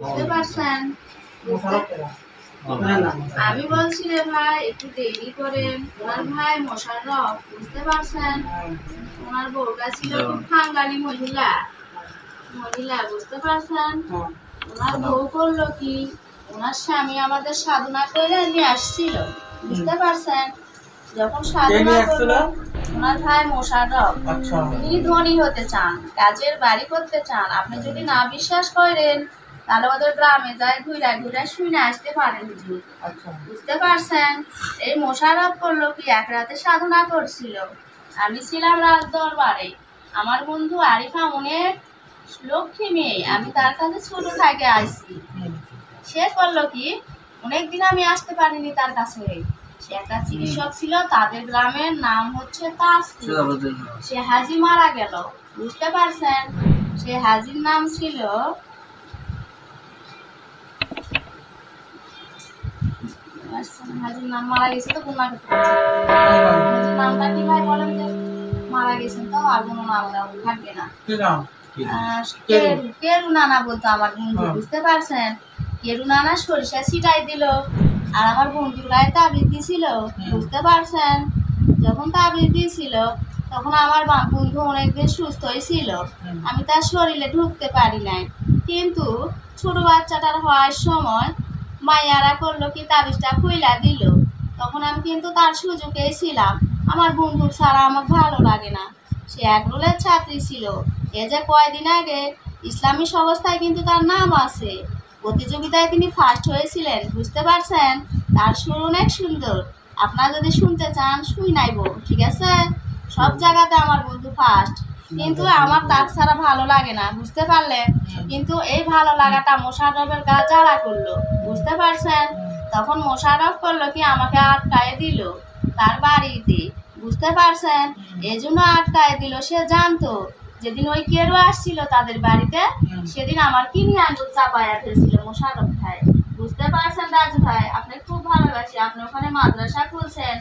বুঝতে পারছেন? আমি বলছি রে ভাই একটু দেরি করেন। ওনার ভাই মোশাররফ, বুঝতে পারছেন? ওনার বউটা ছিল খুব বাঙালি মহিলা, বুঝতে পারছেন? ওনার বউ করলো কি, ওনার স্বামী আমাদের সাধনা করে নিয়ে আসছিল, বুঝতে পারছেন? যখন সাধনা করলো ওনার ভাই মোশাররফ, উনি ধনী হতে চান, কাজের বাড়ি করতে চান। আপনি যদি না বিশ্বাস করেন তাহলে ওদের গ্রামে যায় ঘুরা ঘুরা শুনে আসতে পারেন। বুঝতে পারছেন? এই মোশাররফ করলো কি, এক রাতে সাধনা করছিল। আমি ছিলাম রাজ দরবারে। আমার বন্ধু আরিফা অনেক লক্ষ্মী মেয়ে, আমি তার কাছে ছোট থেকে আসছি। সে করলো কি, অনেকদিন আমি আসতে পারিনি তার কাছে। সে একটা চিকিৎসক ছিল, তাদের গ্রামের নাম হচ্ছে তাজপুর। সে হাজি মারা গেল, বুঝতে পারছেন? সে হাজির নাম ছিল হাজির নাম মারা গেছে তো গুণা করতে হাজির নামটা কি ভাই বলেন যে? মারা গেছেন তো আর কোনো নাম থাকবে না। কেরু নানা বলতো আমার বন্ধু, বুঝতে পারছেন? কেরু নানা সরিষা ছিটাই দিল আর আমার বন্ধুর গায়ে তাবিজ দিছিল, বুঝতে পারছেন? যখন তাবিজ দিয়েছিল তখন আমার বন্ধু অনেকদিন সুস্থ হয়েছিল, আমি তার শরীরে ঢুকতে পারি নাই। কিন্তু ছোট বাচ্চাটার হওয়ার সময় মাইয়ারা করলো কি, তাবিজটা খুইলা দিল। তখন আমি কিন্তু তার সুযোগেই ছিলাম। আমার বন্ধু ছাড়া আমার ভালো লাগে না। সে এগরোলের ছাত্রী ছিল। এ যে কয়দিন আগে ইসলামী সংস্থায় কিন্তু তার নাম আছে, প্রতিযোগিতায় তিনি ফার্স্ট হয়েছিলেন, বুঝতে পারছেন? তার সুর অনেক সুন্দর। আপনারা যদি শুনতে চান শুই নাইব, ঠিক আছে? সব জায়গাতে আমার বন্ধু ফার্স্ট, কিন্তু আমার তার ছাড়া ভালো লাগে না, বুঝতে পারলেন? কিন্তু এই ভালো লাগাটা মোশাররফের গা জ্বালা করলো, বুঝতে পারছেন? তখন মোশাররফ করলো কি, আমাকে আটকায় দিল তার বাড়িতে, বুঝতে পারছেন? এই জন্য আটকায় দিল। সে জানতো যেদিন ওই কেরু আসছিল তাদের বাড়িতে, সেদিন আমার কিনি আঙুল চাপায়া ফেলছিল মোশাররফ ভাই, বুঝতে পারছেন? রাজু ভাই, আপনি খুব ভালোবাসি, আপনি ওখানে মাদ্রাসা খুলছেন,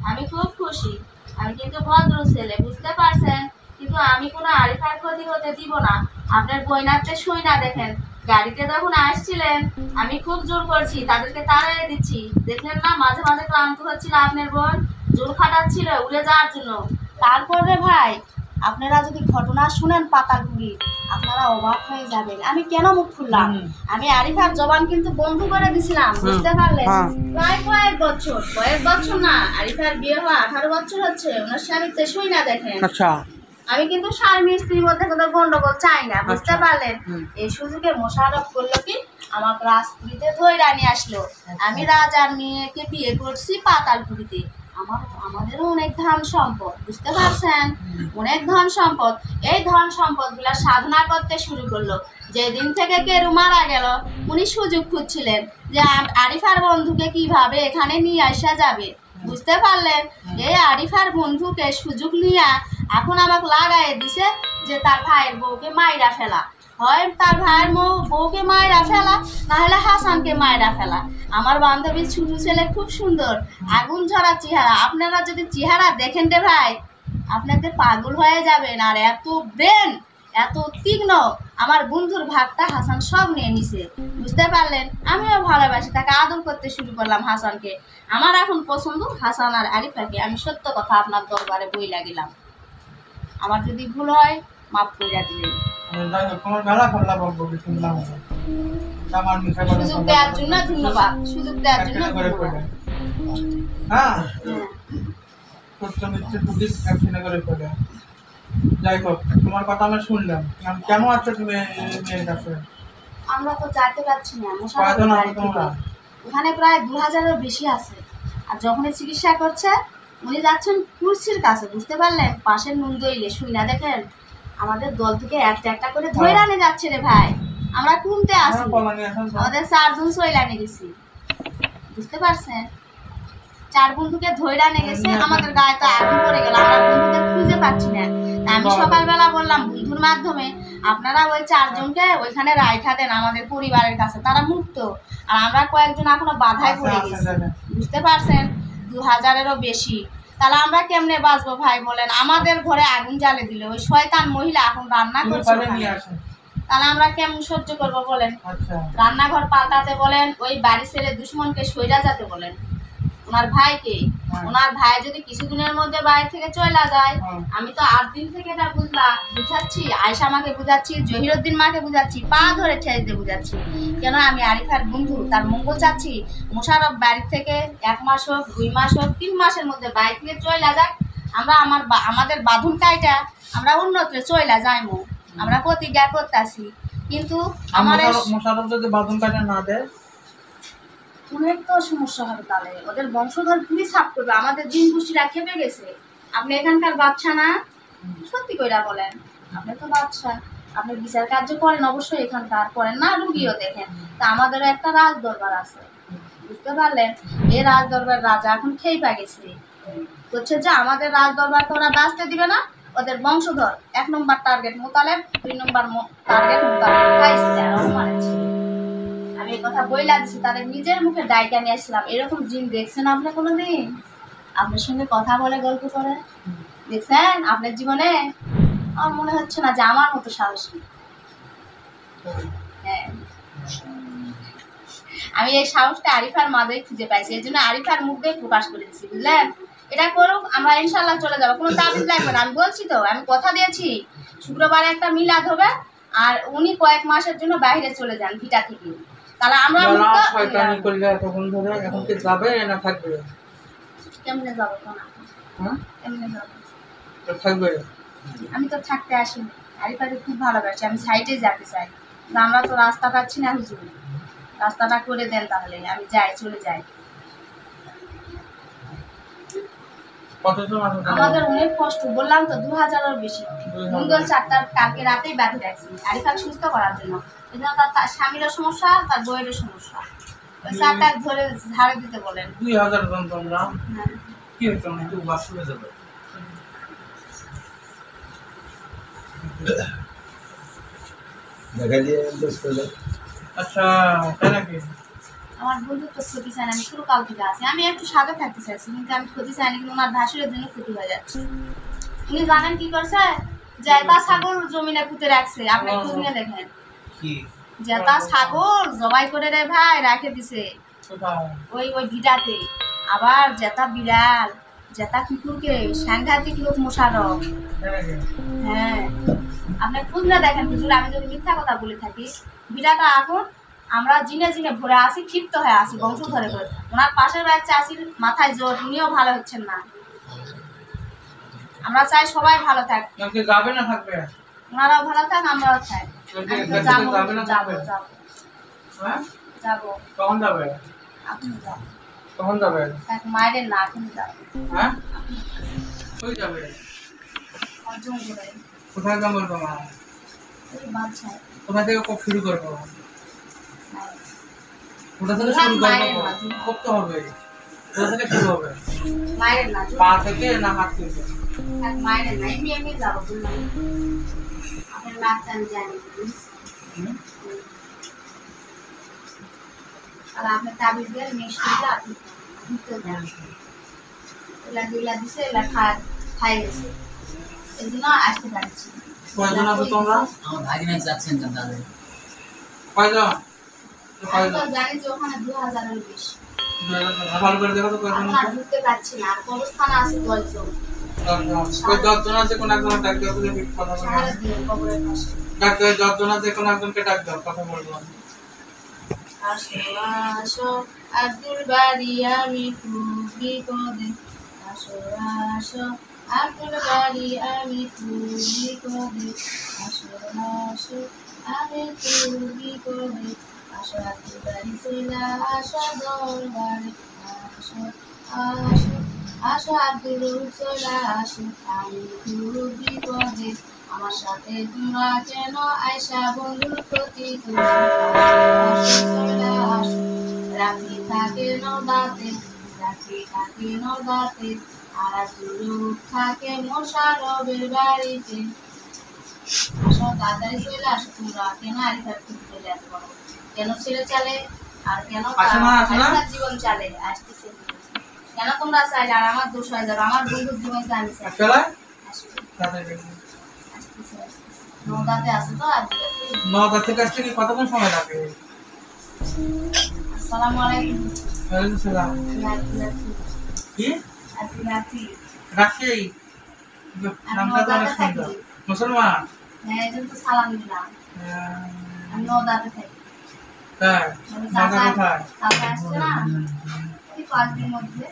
আমি খুব খুশি। আমি কিন্তু ভদ্র ছেলে, বুঝতে পারছেন? কিন্তু আমি কোনো আরিফার ক্ষতি হতে দিব না। আপনার বইনাতে সই না দেখেন, গাড়িতে যখন আসছিলেন আমি খুব জোর করছি, তাদেরকে তাড়াই দিচ্ছি, দেখলেন না? মাঝে মাঝে ক্লান্ত হচ্ছিল, আপনার বোন জোর খাটাচ্ছিল উড়ে যাওয়ার জন্য। তারপরে ভাই আপনারা যদি ঘটনা শুনেন পাতালপুরি, আপনারা অবাক হয়ে যাবেন আমি কেন মুখ খুললাম। আমি আরিফার জবান কিন্তু বন্ধ করে দিছিলাম, বুঝতে পারলেন? প্রায় কয়েক বছর না, আরিফার বিয়ে হওয়া 18 বছর হচ্ছে, ওনার স্বামীতে শুই না দেখেন। আমি কিন্তু স্বামী স্ত্রীর মধ্যে কোনো গন্ডগোল চাই না, বুঝতে পারলেন? এই সুযোগে মোশাররফ করলো কি, আমাকে রাজপুরীতে ধইরা নিয়ে আসলো। আমি রাজার মেয়েকে বিয়ে করছি পাতালপুরিতে। আমাদেরও অনেক ধন সম্পদ, বুঝতে পারছেন? অনেক ধন সম্পদ। এই ধন সম্পদ গুলা সাধনা করতে শুরু করলো। যেদিন থেকে কেরু মারা গেল উনি সুযোগ খুঁজছিলেন যে আরিফার বন্ধুকে কিভাবে এখানে নিয়ে আসা যাবে, বুঝতে পারলেন? এই আরিফার বন্ধুকে সুযোগ নিয়ে এখন আমাকে লাগাই দিছে যে তার ভাইয়ের বউকে মাইরা ফেলা, হয় তার ভাইয়ের বউকে মায়েরা ফেলা, না হলে হাসানকে মায়েরা ফেলা। আমার বান্ধবীর ছোট ছেলে খুব সুন্দর, আগুন ঝরা চেহারা। আপনারা যদি চেহারা দেখেন রে ভাই, আপনাদের পাগল হয়ে যাবেন। আর এত ব্রেন, এত তীক্ষ্ণ। আমার বন্ধুর ভাগটা হাসান সব নিয়ে নিছে, বুঝতে পারলেন? আমিও ভালোবাসি, তাকে আদর করতে শুরু করলাম হাসানকে। আমার এখন পছন্দ হাসান আর আরিফাকে। আমি সত্য কথা আপনার দরবারে বই লাগিলাম, আমার যদি ভুল হয় মাফ করে দিলেন। সুযোগ দেওয়ার জন্য ধন্যবাদ, সুযোগ দেওয়ার জন্য ধন্যবাদ। যাই হোক, তোমার কথা আমি শুনলাম। কেন আছো তুমি মেয়ের কাছে? আমরা তো যাইতে পারছি না, ওখানে প্রায় 2000-এর বেশি আছে। আর যখনই চিকিৎসা করছে উনি যাচ্ছেন কুর্সির কাছে, বুঝতে পারলেন? পাশের নুনদইলে শুই না দেখেন, আমাদের দল থেকে একটা একটা করে ধইরা নিয়ে যাচ্ছে রে ভাই। আমরা কমতে আসি, আমাদের 4 জন সইলা নিয়ে গেছি, বুঝতে পারছেন? 4 বন্ধুকে ধইরা নিয়ে গেছে, আমাদের গায়ে তো আগুন পড়ে গেল, আমরা বন্ধুদের খুঁজে পাচ্ছি না। আমি সকালবেলা বললাম বন্ধুর মাধ্যমে, আপনারা ওই 4 জনকে ওইখানে রাইখা দেন আমাদের পরিবারের কাছে, তারা মুক্ত। আর আমরা কয়েকজন এখনো বাধায় পড়ে গেছি, বুঝতে পারছেন? 2000-এরও বেশি। তাহলে আমরা কেমনে বাঁচবো ভাই বলেন? আমাদের ঘরে আগুন জ্বালে দিল ওই শয়তান মহিলা, এখন রান্না করছে। তাহলে আমরা কেমন সহ্য করবো বলেন? আচ্ছা রান্নাঘর পাল্টাতে বলেন, ওই বাড়ি ছেড়ে দুশ্মনকে সইরা যেতে বলেন। ওনার ভাইকে, ওনার ভাই যদি কিছুদিনের মধ্যে বাইরে থেকে চলে যায়, আমি তো 8 দিন থেকে এটা বুঝাচ্ছি, আয়সা মাকে বুঝাচ্ছি, জহিরুদ্দিন মাকে বুঝাচ্ছি, পা ধরে ঠেলতে বুঝাচ্ছি। কেন আমি আরিফার বন্ধু, তার মঙ্গল চাচ্ছি। মোশারফ বাড়ি থেকে 1 মাস হোক, 2 মাস হোক, 3 মাসের মধ্যে বাইরে থেকে চলে যাক, আমরা আমাদের বাঁধন কাইটা আমরা অন্যত্র চলে যাইমু, আমরা প্রতিজ্ঞা করতেছি। কিন্তু আমার মোশারফ যদি বাঁধন কাটে না দেয়, অনেক তো সমস্যা হবে। তাহলে ওদের বংশধর পুলিশ সাফ করবে, আমাদের দিন গোষ্ঠীরা খেপে গেছে। আপনি এখানকার বাচ্চা না? সত্যি কইরা বলেন, আপনি তো বাচ্চা, আপনি বিচার কার্য করেন অবশ্যই, এখানকার করেন না, রুগীও দেখেন। তা আমাদের একটা রাজ দরবার আছে, বুঝতে পারলেন? এই রাজ দরবার রাজা এখন খেয়ে পা গেছে, বলছে যে আমাদের রাজ দরবারকে ওরা বাঁচতে দিবে না। ওদের বংশধর 1 নম্বর টার্গেট মোতালেব, 2 নম্বর টার্গেট মোতালেব মানেছে। আমি এই কথা বইলা দিছি, তাদের নিজের মুখে ডাইকা নিয়ে আসছিলাম। এরকম জিন দেখছেন আপনি কোনোদিন? আপনার সঙ্গে কথা বলে গল্প করে দেখছেন আপনার জীবনে? আমার মনে হচ্ছে না যে আমার মতো সাহসী। হ্যাঁ, আমি এই সাহসটা আরিফার মাঝে খুঁজে পাইছি, এই জন্য আরিফার মুখ দিয়ে প্রকাশ করে দিচ্ছি, বুঝলেন? এটা করুক, আমরা ইনশাল্লাহ চলে যাবো, কোনো তাবিজ লাগবে না। আমি বলছি তো, আমি কথা দিয়েছি শুক্রবারে একটা মিলাদ হবে, আর উনি কয়েক মাসের জন্য বাইরে চলে যান ভিটা থেকে। তাহলে আমরা শয়তানি করলে তখন ধরে এখন কি যাবে না থাকবে? কেমনে যাবো না? হ্যাঁ কেমনে যাবো? তো থাকবে। আমি তো থাকতে আসিনি, আরিফাকে খুব ভালোবাসি, আমি সাইডে যেতে চাই। কিন্তু আমরা তো রাস্তা পাচ্ছি না হুজুর, রাস্তাটা করে দেন তাহলে আমি যাই, চলে যাই। আমাদের অনেক কষ্ট, বললাম তো 2000-এর বেশি। মঙ্গল 4টার কালকে রাতেই বাঁধে রাখছি আরিফাকে সুস্থ করার জন্য। এই জন্য তার স্বামীরও সমস্যা, তার বইয়েরও সমস্যা। ওই 4টা ধরে ঝাড়ে দিতে বলেন। 2000 জন তোমরা হ্যাঁ, কি হতো না একটু বাথরুমে যাবে। দেখা দিয়ে দোষ করলে আচ্ছা তাই নাকি? আমার বন্ধু তো ক্ষতি চায় না, আমি শুরু কাল থেকে আছি। আমি একটু সাথে থাকতে চাইছি, কিন্তু আমি ক্ষতি চাইনি, কিন্তু ওনার ভাসুরের জন্য ক্ষতি হয়ে যাচ্ছে। উনি জানেন কি করছে? জেতা ছাগল জমিনে পুঁতে রাখছে, আপনি খোঁজ নিয়ে দেখেন। কি জেতা ছাগল জবাই করে রে ভাই রাখে দিছে ওই ভিটাতে। আবার জেতা বিড়াল, জেতা কুকুরকে সাংঘাতিক লোক মোশারফ। হ্যাঁ, আপনি খোঁজ না দেখেন হুজুর, আমি যদি মিথ্যা কথা বলে থাকি। বিড়াটা এখন আমরা জিনে জিনে ভরে আসি, ক্ষিপ্ত হয়ে আসি বংশধরে করে। ওনার পাশের বাড়ির চাষির মাথায় জোর, উনিও ভালো হচ্ছেন না। আমরা চাই সবাই ভালো থাক, যাবে না থাকবে, ওনারাও ভালো থাক, আমরাও থাক। যাবো যাবে না যাবো থাকবে? যাবো হ্যাঁ যাবো। কখন যাবে? আপনি যাবো, কখন যাবে? মায়ের না, আপনি যাবো। হ্যাঁ কই যাবে? অর্জন করে কোথায় যাবো তোমার? ওই বাচ্চায় কোথা থেকে কব শুরু করবো? কোথা থেকে শুরু করবো? করতে হবে, কোথা থেকে শুরু হবে? মায়ের না, পা থেকে না হাত থেকে? মায়ের না, এমনি এমনি যাবো বললাম। আপনার নাচটা আমি জানি, আর আপনার তাবিজ দিয়ে মিষ্টিটা আপনি ঘুরতে যান। এলা যেগুলা দিছে এলা খাই গেছে, এই জন্য আসতে পারছি। কয়জন আছো তোমরা? আমার ভাগিনা যাচ্ছেন কেন তাহলে? কয়জন? আমি তো জানি যে ওখানে 2000-এর বেশি। ভালো করে দেখো তো কয়জন আমি আর ঢুকতে পারছি না, আর কবরস্থান আছে 10 জন। 10 জন আছে, কোন একজন ডাক দাও, কথা বলবো। সারা দিন কবরের পাশে। ডাক দাও, 10 জন আছে, কোন একজনকে ডাক দাও, কথা বলবো। আসো আসো আব্দুল বাড়ি, আমি খুব বিপদে। আসো আসো আব্দুল বাড়ি, আমি খুব বিপদে। আসো আসো আমি খুব বিপদে। আসো আব্দুল বাড়ি চলে আসো দরবারে। আসো আসো আসো আব্দুল চলে আসো, আমি খুব বিপদে। আমার সাথে তোমরা কেন আয়সা বন্ধুর প্রতি রাখি থাকে নদাতে, রাখি থাকে নদাতে, আর দুলুক থাকে মোশারফের বাড়িতে। আসো তাড়াতাড়ি চলে আসো তোমরা, কেন আরিফার খুঁজে চলে আসতে পারো, কেন ছেলে চলে আর কেন তার জীবন চলে আসতেছে, কেন তোমরা চাইলে আর আমার দোষ হয়ে যাবে, আমার বন্ধুর জীবনকে আমি চাই। আসবে আসতেছে আসতেছে। নদাতে আছে তো আজকে। 9টা থেকে আসতে কি কতক্ষণ সময় লাগে? আসসালামু আলাইকুম। ওয়ালাইকুম সালাম। কি? রাতি রাজশাহী? নামটা তো অনেক সুন্দর। মুসলমান? হ্যাঁ, এই জন্য তো সালাম দিলাম। আমি নদাতে থাকি। তাই? মাথা কোথায়? চাচা আসছে না এই 5 দিন মধ্যে।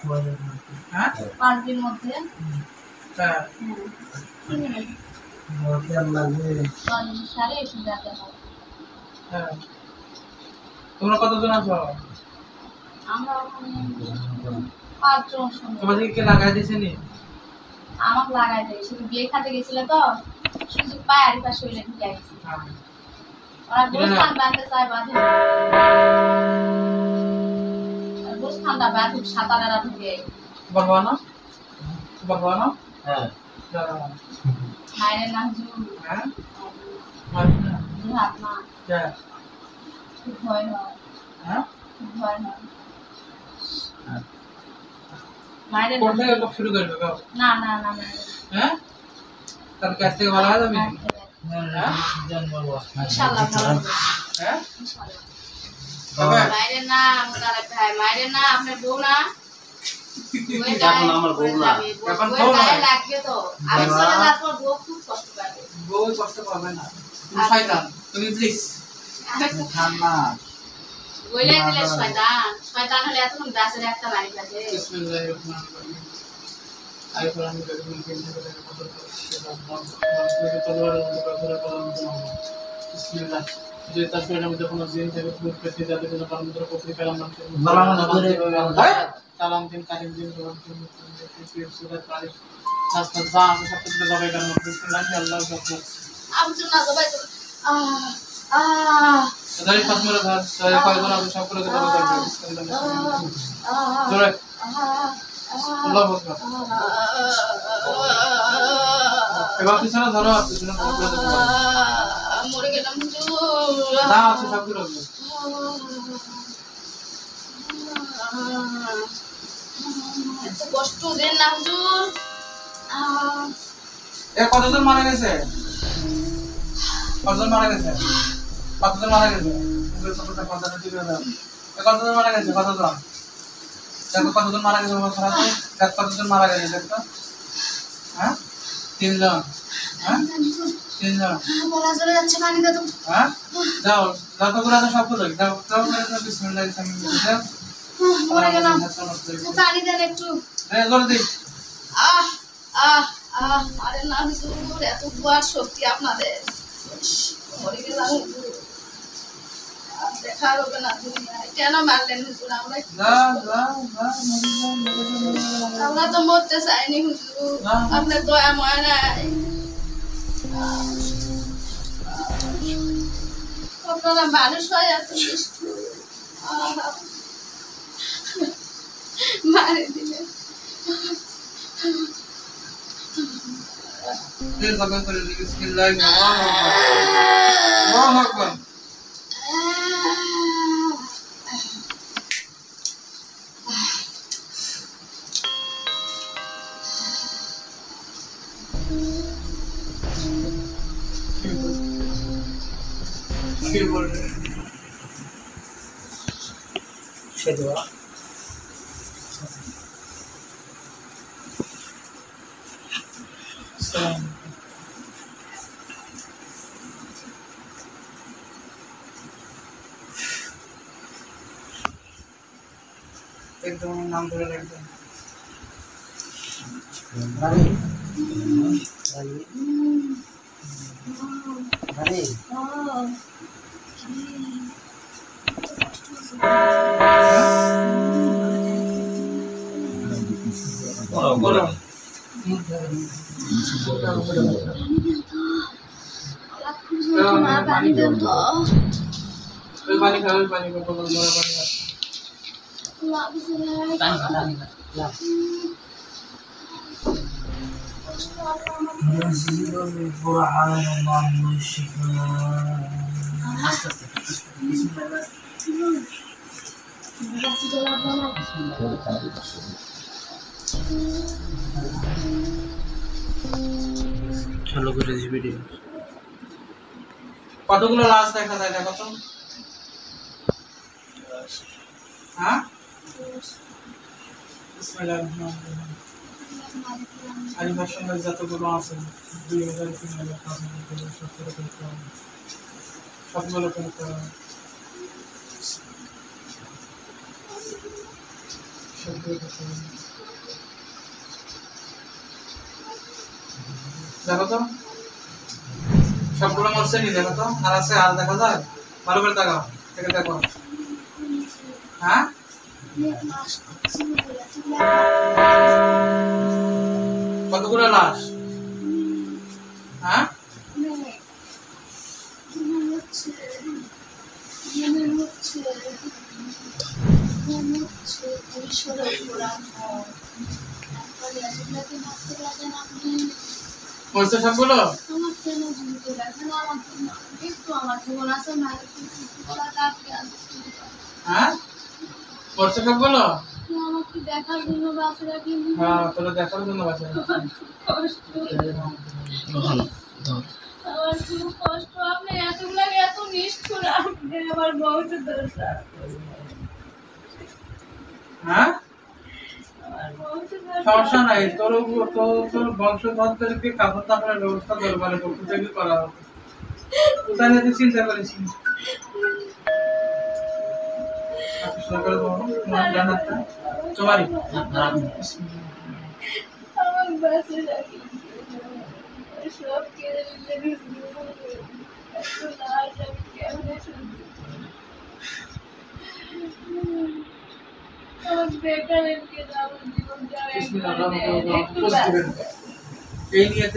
হ্যাঁ? 5 দিন মধ্যে। তাই? সাড়ে একটু যাতে হবে। হ্যাঁ। তোমরা কতজন আছো? আমরা ওখানে 5 জন শুনে। তোমাদেরকে কে লাগাই দিয়েছে নি? আমাকে লাগাই দেয়, শুধু বিয়ে খাতে গেছিল তো শুধু পায়ের পাশে হইলে ঢুকে গেছি। হ্যাঁ। ওরা গোস্থান বাঁধতে চায় বাঁধে, গোস্থানটা বাঁধুক সাঁতারেরা ঢুকে। বাবা না? হ্যাঁ মায়ের নাম জুল। হ্যাঁ? হাত না কে? খুব ভয় হয়, হ্যাঁ? খুব ভয় হয়। মায়ের কোন থেকে লোক শুরু করবে গো? না না না মায়ের হ্যাঁ? তার কাছ থেকে বলা যাবে না? হ্যাঁ? ইনশাআল্লাহ ভালো হবে। হ্যাঁ? ইনশাআল্লাহ। তবে মায়ের নাম তারা ভাই, মায়ের নাম আপনার বউ না? এখন আমার বউ না। এখন বউ বউ না। গায়ে লাগবে তো। আমি চলে যাওয়ার পর বউ খুব কষ্ট পাবে। বউ কষ্ট পাবে না। তুমি শয়তান, তুমি প্লিজ। ঠান্ডা বলে দিলে শয়তান, শয়তান হলে এতক্ষণ গাছের একটা বাড়ি থাকে। বিসমিল্লাহির রহমানির রহিম। আই কোরআন কারীম থেকে বিসমিল্লাহ। যে তাসবিহের মধ্যে কোনো জিন থেকে ভূত পেতে যাদের জন্য পারমিত প্রতি কালাম নাম থেকে কালাম দিন কারিম দিন কালাম দিন সুরাত তারিখ নাস্তা যা আছে সব কিছু যাবে কেন বিসমিল্লাহ আল্লাহু আকবার। আমি তো না জবাই তো তাদের ফাতমরা ধর তাদের কয়জন আছে সব করে দেবো বিসমিল্লাহ জোরে আল্লাহু আকবার। এবার পিছনে ধরো, পিছনে ধরো। মরে গেলাম না আছে সব করে দেবো। এত কষ্ট দেন না হুজুর। এ কতজন মারা গেছে? কতজন মারা গেছে? কতজন মারা গেছে? মুখের সাথে কথাটা ঠিক হয়ে যাবে। এ কতজন মারা গেছে? কতজন? দেখো কতজন মারা গেছে আমার সাথে? দেখ কতজন মারা গেছে দেখো। হ্যাঁ? 3 জন। হ্যাঁ? 3 জন। বলা চলে যাচ্ছে পানি দাও তো। হ্যাঁ? যাও, যতগুলো আছে সব করে দাও। দাও বিসমিল্লাহ যাও। মরে গেলাম। পানি দেন একটু। হ্যাঁ জলদি। আহ আহ আহ আরে না হুজুর, এত বুয়ার শক্তি আপনাদের। মরে গেলাম হুজুর। আর দেখা হবে না দুনিয়ায়। কেন মারলেন হুজুর? আমরা তো মরতে চাইনি হুজুর, আপনার দয়া ময়া নাই। আপনারা মানুষ হয় এত নিষ্ঠুর। মারে দিলেন। फिर कबर कर ली बिस्मिल्लाह अल्लाहु अकबर। क्या बोल रहे हैं? शेदवा सलाम। एकदम नाम धरे एकदम রানী রানী बोलो पानी दे दो। पानी खाओ, पानी को बोलो मोरा पानी खा। चलो कर वीडियो কতগুলো লাশ দেখা যায় দেখো তো? হ্যাঁ, আলিমার সঙ্গে যতগুলো আছে 2000 3000 5000 সবগুলো করতে হবে। দেখো তো সবগুলো মরছে নি, দেখো তো আর আছে, আর দেখা যায়? ভালো করে দেখাও, দেখে দেখো। হ্যাঁ, কতগুলো লাশ? হ্যাঁ, মরছে সবগুলো? হ্যাঁ, মরছে সবগুলো? দেখার জন্য বাচ্চারা কিন্তু হ্যাঁ, তোরা দেখার জন্য বাঁচা। আমার খুব কষ্ট, আপনি এতগুলো এত নিষ্ঠুর, আপনি আমার বউকে দরকার। হ্যাঁ, আমার বউকে দরকার। সমস্যা নাই, তোর তোর বংশধরদেরকে কাপড় তাপড়ের ব্যবস্থা দরবারের পক্ষ থেকে করা হবে। কোথায় নিয়ে তুই চিন্তা করিস? তোমারই আমার বাসে রাখি সব কেড়ে নিলে এত লাশ আমি কেমনে শুনছি। আমার বেকারেরকে আমার জীবন যাওয়া এই নিয়ে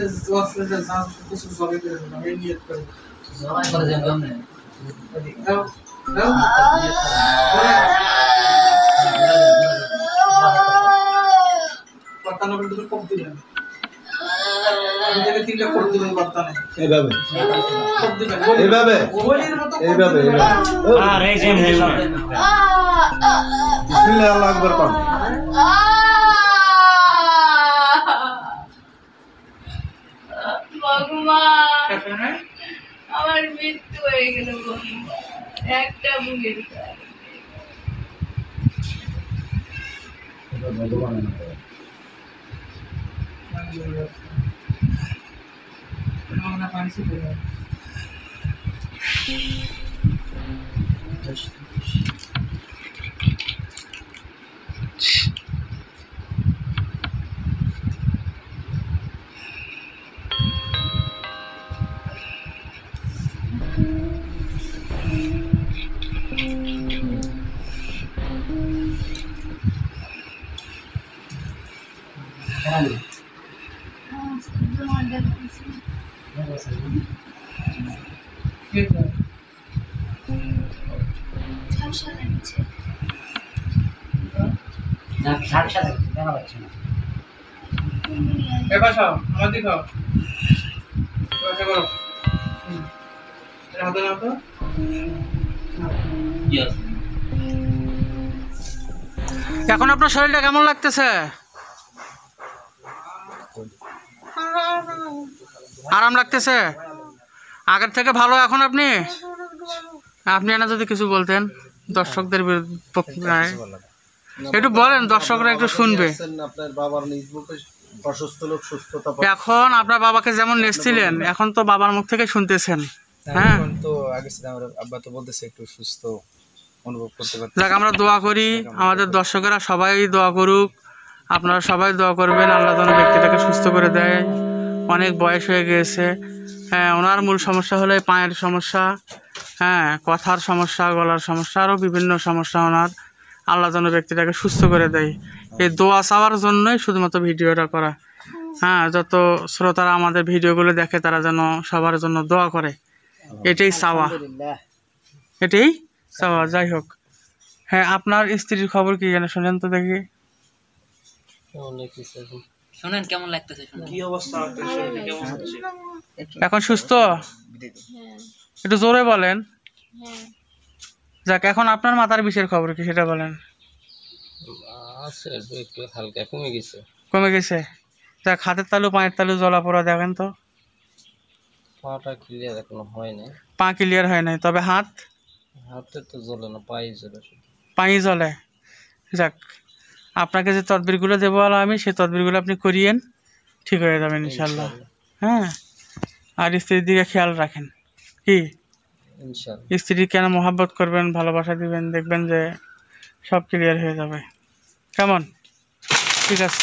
কিছু জবে করে দেবো, এই নিয়ে করে সবাই করে দেন কেমনে দাও দাও। বর্তানো কিন্তু খুব দিলেন, তিনটা করে দিলেন বর্তানে এইভাবে খুব দিবেন এইভাবে ওলির মতো এইভাবে আর এই যে বিসমিল্লাহ আল্লাহু আকবার কোন ভগবান আমার মৃত্যু হয়ে গেল ভগবান, একটা বুকের ভগবান না সাথে সাথে দেখা পাচ্ছি না এবার খাও, আমার দিকে খাও, বসে করো। হাতে নাও তো। এখন আপনার শরীরটা কেমন লাগতেছে? আরাম লাগতেছে? আগের থেকে ভালো এখন আপনি? আপনি না যদি কিছু বলতেন দর্শকদের পক্ষে, একটু বলেন, দর্শকরা একটু শুনবে। আপনার বাবার নিজ মুখে অসুস্থ লোক সুস্থতা এখন আপনার বাবাকে যেমন নেচছিলেন, এখন তো বাবার মুখ থেকে শুনতেছেন। হ্যাঁ, এখন তো আগে ছিল আমার আব্বা তো বলতেছে একটু সুস্থ অনুভব করতে পারছি। যাক আমরা দোয়া করি, আমাদের দর্শকেরা সবাই দোয়া করুক, আপনারা সবাই দোয়া করবেন আল্লাহ যেন ব্যক্তিটাকে সুস্থ করে দেয়। অনেক বয়স হয়ে গিয়েছে। হ্যাঁ, ওনার মূল সমস্যা হলো পায়ের সমস্যা, হ্যাঁ, কথার সমস্যা, গলার সমস্যা, আরও বিভিন্ন সমস্যা ওনার। আল্লাহ যেন ব্যক্তিটাকে সুস্থ করে দেয়, এই দোয়া চাওয়ার জন্যই শুধুমাত্র ভিডিওটা করা। হ্যাঁ, যত শ্রোতারা আমাদের ভিডিওগুলো দেখে তারা যেন সবার জন্য দোয়া করে, এটাই চাওয়া, এটাই চাওয়া। যাই হোক, হ্যাঁ, আপনার স্ত্রীর খবর কি জানে শুনেন তো দেখি। শুনেন কেমন লাগতেছে, কি অবস্থা, কেমন হচ্ছে এখন? সুস্থ? একটু জোরে বলেন। যাক, এখন আপনার মাথার বিষের খবর কি সেটা বলেন। আছে একটু হালকা কমে গেছে। কমে গেছে? যাক, হাতের তালু পায়ের তালু জ্বলা পোড়া দেখেন তো। পাটা ক্লিয়ার এখনো হয়নি। পা ক্লিয়ার হয় নাই, তবে হাত হাতে তো জ্বলে না, পায়ে জ্বলে শুধু। পায়ে জ্বলে। যাক, আপনাকে যে তদবিরগুলো দেবো আমি সেই তদবিরগুলো আপনি করিয়েন, ঠিক হয়ে যাবেন ইনশাল্লাহ। হ্যাঁ, আর স্ত্রীর দিকে খেয়াল রাখেন। কি ইনশাআল্লাহ। স্ত্রী কেন মহাব্বত করবেন, ভালোবাসা দিবেন, দেখবেন যে সব ক্লিয়ার হয়ে যাবে। কেমন? ঠিক আছে।